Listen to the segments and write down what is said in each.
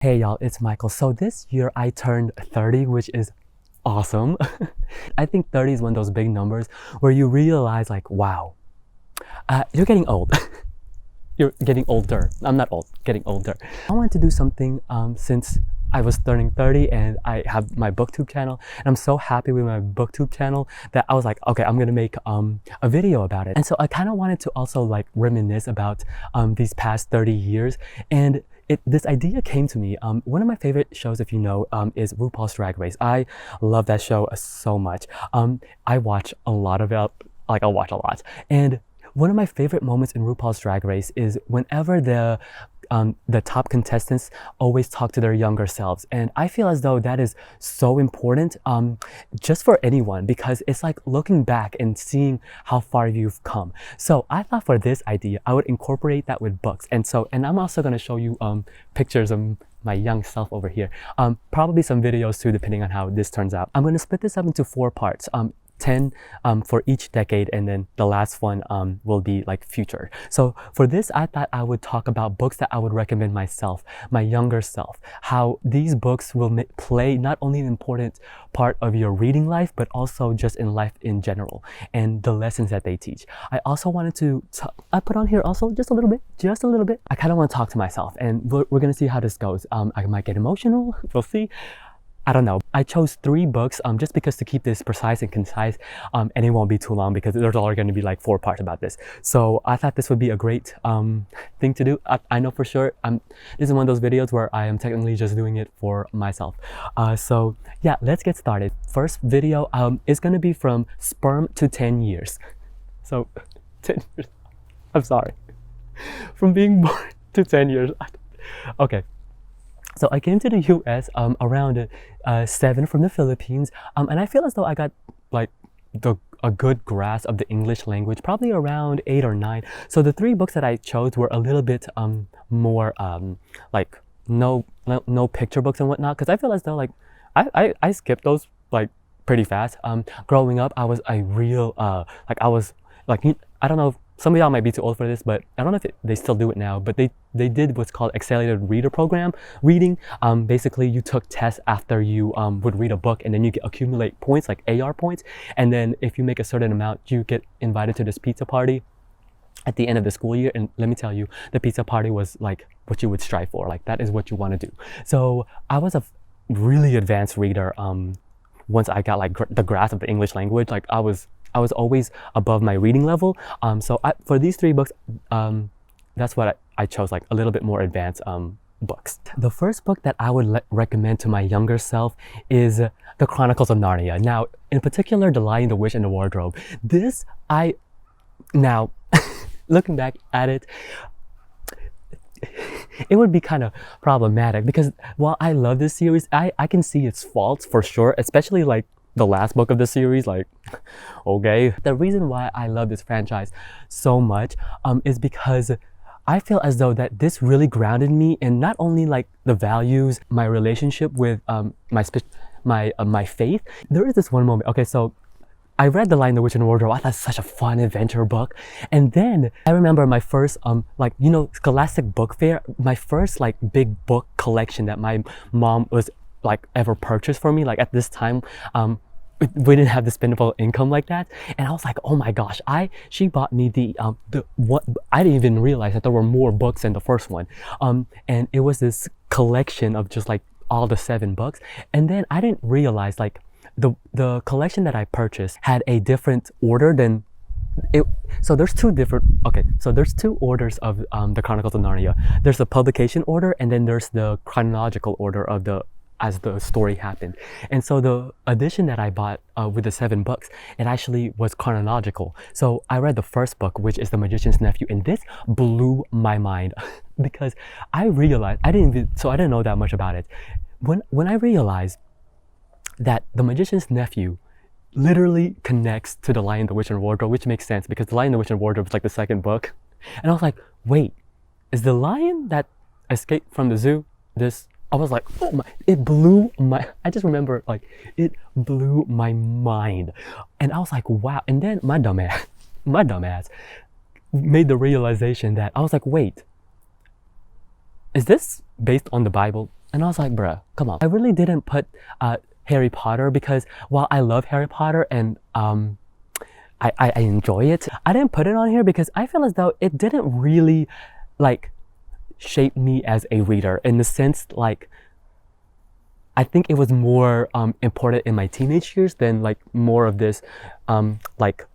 Hey y'all, it's Michael. So this year I turned 30, which is awesome. I think 30 is one of those big numbers where you realize like, wow, you're getting old. You're getting older. I'm not old, getting older. I wanted to do something since I was turning 30 and I have my booktube channel, and I'm so happy with my booktube channel that I was like, okay, I'm gonna make a video about it. And so I kind of wanted to also like reminisce about these past 30 years, and this idea came to me. One of my favorite shows, if you know, is RuPaul's Drag Race. I love that show so much. I watch a lot of it, like I'll watch a lot. And one of my favorite moments in RuPaul's Drag Race is whenever the top contestants always talk to their younger selves. And I feel as though that is so important just for anyone, because it's like looking back and seeing how far you've come. So I thought for this idea, I would incorporate that with books. And I'm also going to show you pictures of my young self over here. Probably some videos too, depending on how this turns out. I'm going to split this up into 4 parts. 10 for each decade, and then the last one will be like future. So for this, I thought I would talk about books that I would recommend myself, my younger self, how these books will play not only an important part of your reading life, but also just in life in general, and the lessons that they teach. I also wanted to, I put on here also just a little bit. I kind of want to talk to myself, and we're gonna see how this goes. I might get emotional, we'll see. I don't know. I chose 3 books just because to keep this precise and concise, and it won't be too long because there's already going to be like 4 parts about this. So I thought this would be a great thing to do. I know for sure this is one of those videos where I am technically just doing it for myself. So yeah, let's get started. First video is going to be from sperm to 10 years. So 10 years. I'm sorry. From being born to 10 years. Okay. So I came to the US around 7 from the Philippines, and I feel as though I got like a good grasp of the English language probably around 8 or 9. So the 3 books that I chose were a little bit more like no picture books and whatnot, because I feel as though like I skipped those like pretty fast. Growing up, I was a real I don't know if some of y'all might be too old for this, but I don't know if they still do it now, but they did what's called accelerated reader program reading. Basically you took tests after you would read a book, and then you accumulate points, like AR points, and then if you make a certain amount, you get invited to this pizza party at the end of the school year. And let me tell you, the pizza party was like what you would strive for. Like that is what you want to do. So I was a really advanced reader once I got like the grasp of the English language. Like I was always above my reading level. So for these 3 books, that's what I chose, like a little bit more advanced books. The first book that I would recommend to my younger self is The Chronicles of Narnia. Now, in particular, The Lion, the Witch, and the Wardrobe. Now, looking back at it, it would be kind of problematic, because while I love this series, I can see its faults for sure, especially like the last book of the series. Like, okay. The reason why I love this franchise so much is because I feel as though that this really grounded me in not only like the values, my relationship with my faith. There is this one moment. Okay, so I read The Lion, the Witch, and the Wardrobe. I thought it's such a fun adventure book. And then I remember my first, like, you know, Scholastic Book Fair, my first like big book collection that my mom was like ever purchased for me. Like at this time, we didn't have the spendable income like that. And I was like, oh my gosh, she bought me what I didn't even realize that there were more books than the first one. And it was this collection of just like all the 7 books. And then I didn't realize like the collection that I purchased had a different order than it. So there's 2 orders of the Chronicles of Narnia. There's the publication order, and then there's the chronological order of as the story happened. And so the edition that I bought with the 7 books, it actually was chronological. So I read the first book, which is The Magician's Nephew, and this blew my mind because I realized I didn't know that much about it. When I realized that The Magician's Nephew literally connects to The Lion, the Witch, and the Wardrobe, which makes sense because The Lion, the Witch, and the Wardrobe is like the 2nd book. And I was like, wait, is the lion that escaped from the zoo this? I was like, oh my, I just remember like, it blew my mind. And I was like, wow. And then my dumbass made the realization that I was like, wait, is this based on the Bible? And I was like, bruh, come on. I really didn't put Harry Potter because while I love Harry Potter and I enjoy it, I didn't put it on here because I feel as though it didn't really like shape me as a reader, in the sense like I think it was more important in my teenage years than like more of this like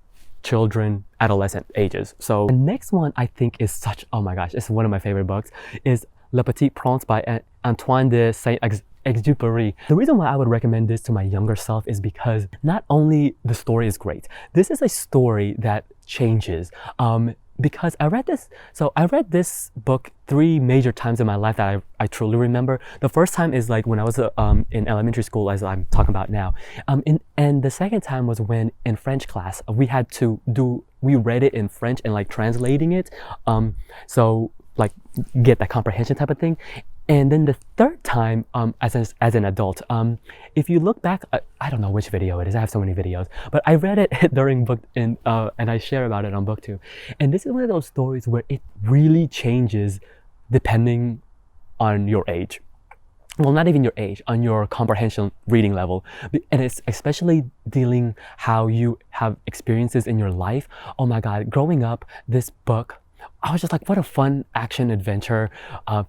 children, adolescent ages. So the next one I think is such, oh my gosh, it's one of my favorite books, is Le Petite Praire by Antoine de Saint-Exupéry. The reason why I would recommend this to my younger self is because not only the story is great, this is a story that changes. Because I read this book 3 major times in my life that I truly remember. The first time is like when I was in elementary school, as I'm talking about now. And the second time was when in French class, we read it in French and like translating it. So like get that comprehension type of thing. And then the third time, as an adult, if you look back, I don't know which video it is. I have so many videos, but I read it during and I share about it on BookTube. And this is one of those stories where it really changes depending on your age. Well, not even your age, on your comprehension reading level. And it's especially dealing how you have experiences in your life. Oh my God, growing up, this book, I was just like, what a fun action adventure.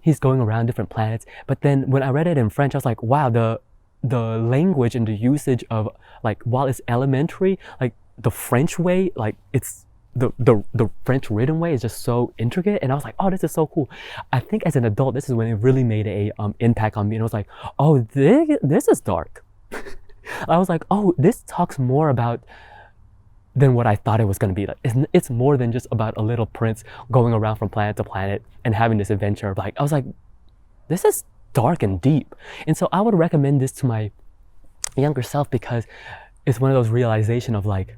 He's going around different planets. But then when I read it in French, I was like, wow, the language and the usage of like, while it's elementary, like the French way, like it's the French written way is just so intricate. And I was like, oh, this is so cool. I think as an adult, this is when it really made a impact on me. And I was like, oh, this is dark. I was like, oh, this talks more about than what I thought it was going to be. Like, it's more than just about a little prince going around from planet to planet and having this adventure. Like, I was like, this is dark and deep. And so I would recommend this to my younger self because it's one of those realizations of like,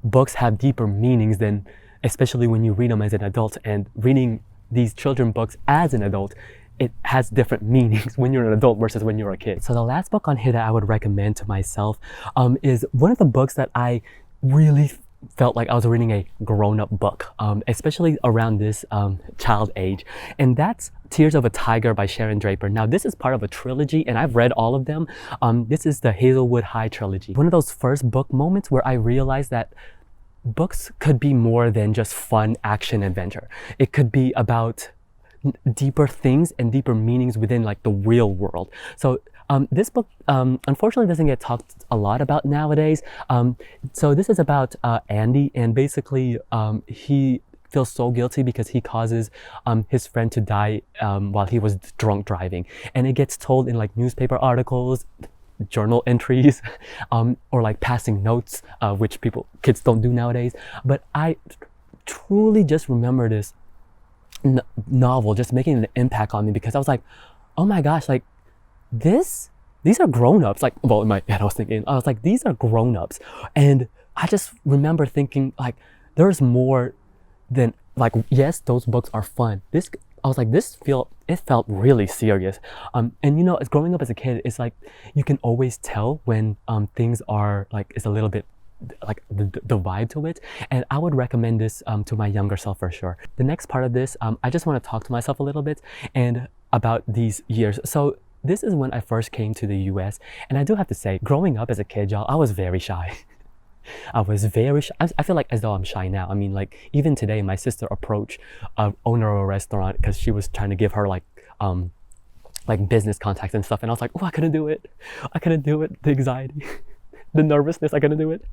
books have deeper meanings than, especially when you read them as an adult, and reading these children books as an adult, it has different meanings when you're an adult versus when you're a kid. So the last book on here that I would recommend to myself is one of the books that I really felt like I was reading a grown-up book, especially around this child age, and that's Tears of a Tiger by Sharon Draper. Now this is part of a trilogy and I've read all of them. This is the Hazelwood High trilogy. One of those first book moments where I realized that books could be more than just fun action adventure. It could be about deeper things and deeper meanings within like the real world. So this book unfortunately doesn't get talked a lot about nowadays. So this is about Andy, and basically he feels so guilty because he causes his friend to die while he was drunk driving, and it gets told in like newspaper articles, journal entries, or like passing notes, which kids don't do nowadays. But I truly just remember this novel just making an impact on me, because I was like, oh my gosh, like these are grown-ups. Like, well, in my head I was like, these are grown-ups. And I just remember thinking like, there's more than like, yes, those books are fun. I was like, it felt really serious. And you know, as growing up as a kid, it's like, you can always tell when things are like, it's a little bit like the vibe to it. And I would recommend this to my younger self for sure. The next part of this, I just want to talk to myself a little bit and about these years. So this is when I first came to the US, and I do have to say, growing up as a kid, y'all, I was very shy. I was very shy. I feel like as though I'm shy now. I mean, like even today, my sister approached a owner of a restaurant because she was trying to give her like business contacts and stuff, and I was like, oh, I couldn't do it. The anxiety, the nervousness, I couldn't do it.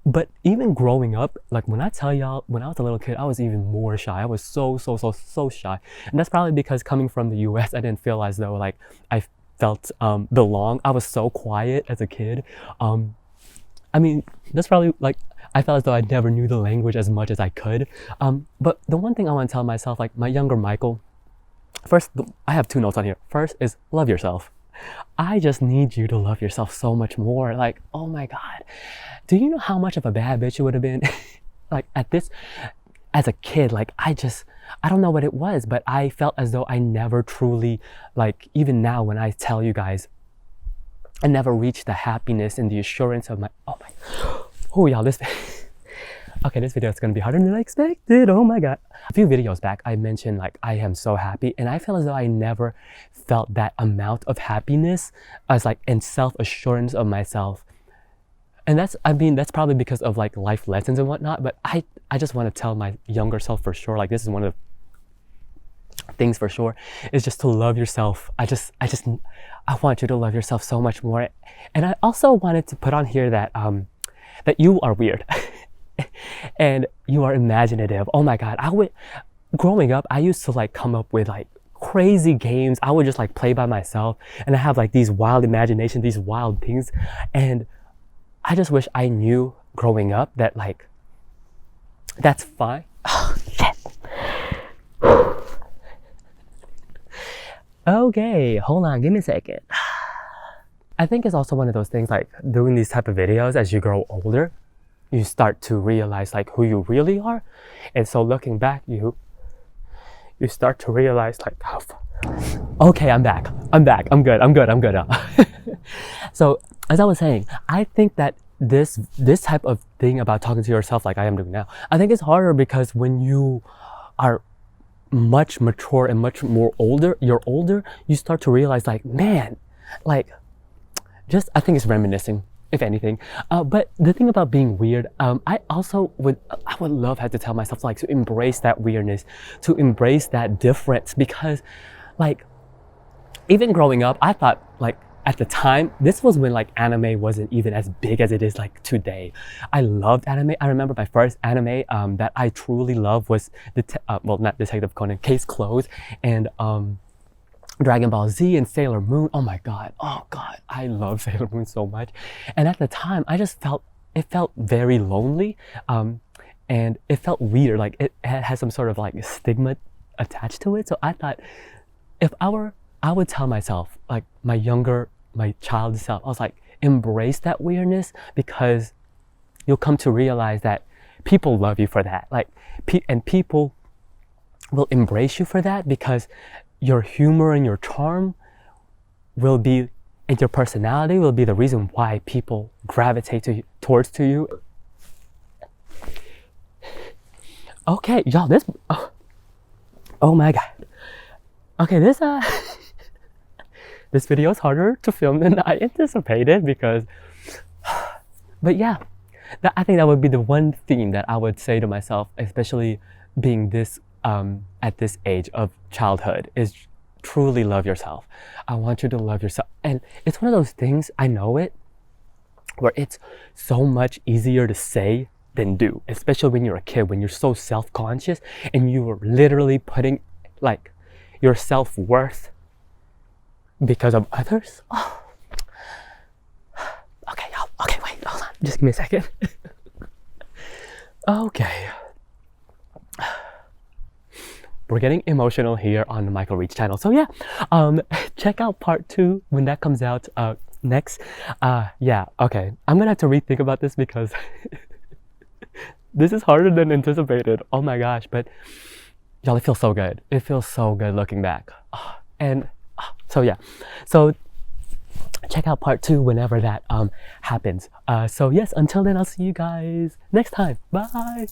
But even growing up, like when I tell y'all, when I was a little kid, I was even more shy. I was so shy, and that's probably because coming from the US, I didn't feel as though like I felt belong. I was so quiet as a kid. I mean, that's probably like, I felt as though I never knew the language as much as I could. But the one thing I want to tell myself, like my younger Michael, first, I have 2 notes on here. First is love yourself. I just need you to love yourself so much more. Like, oh my God, do you know how much of a bad bitch you would have been? Like as a kid, like I don't know what it was, but I felt as though I never truly, like even now when I tell you guys, I never reached the happiness and the assurance of oh y'all, this, Okay, this video is gonna be harder than I expected. Oh my god. A few videos back, I mentioned like I am so happy, and I feel as though I never felt that amount of happiness as like and self-assurance of myself. And that's probably because of like life lessons and whatnot, but I just want to tell my younger self for sure, like this is one of the things for sure, is just to love yourself. I want you to love yourself so much more. And I also wanted to put on here that that you are weird and you are imaginative. Oh my god, growing up, I used to like come up with like crazy games. I would just like play by myself, and I have like these wild imagination, these wild things, and I just wish I knew growing up that like that's fine. Oh shit. Okay, hold on, give me a second. I think it's also one of those things, like doing these type of videos as you grow older, you start to realize like who you really are. And so looking back, you start to realize like how okay, I'm back. I'm good. So as I was saying, I think that this type of thing about talking to yourself like I am doing now, I think it's harder because when you are much mature and much more older, you start to realize like, man, like just, I think it's reminiscing, if anything. But the thing about being weird, I would love had to tell myself like to embrace that weirdness, to embrace that difference, because like even growing up, I thought like at the time, this was when like anime wasn't even as big as it is like today. I loved anime. I remember my first anime that I truly loved was not Detective Conan, Case Closed, and Dragon Ball Z and Sailor Moon. Oh god, I love Sailor Moon so much. And at the time, I just felt very lonely, and it felt weird. Like it has some sort of like stigma attached to it. So I thought, I would tell myself, like my child self, I was like, embrace that weirdness, because you'll come to realize that people love you for that. Like, and people will embrace you for that, because your humor and your charm and your personality will be the reason why people gravitate towards you. Okay, y'all, oh my god. Okay, this video is harder to film than I anticipated, but yeah, I think that would be the one thing that I would say to myself, especially being this at this age of childhood, is truly love yourself. I want you to love yourself. And it's one of those things, I know it, where it's so much easier to say than do, especially when you're a kid, when you're so self-conscious and you are literally putting like your self-worth because of others. Oh. Okay, y'all. Okay, wait, hold on. Just give me a second. Okay. We're getting emotional here on the Michael Reach channel. So yeah, check out part 2 when that comes out next. Yeah, okay. I'm gonna have to rethink about this because this is harder than anticipated. Oh my gosh, but y'all, it feels so good. It feels so good looking back. So yeah, so check out part 2 whenever that happens. So yes, until then, I'll see you guys next time. Bye.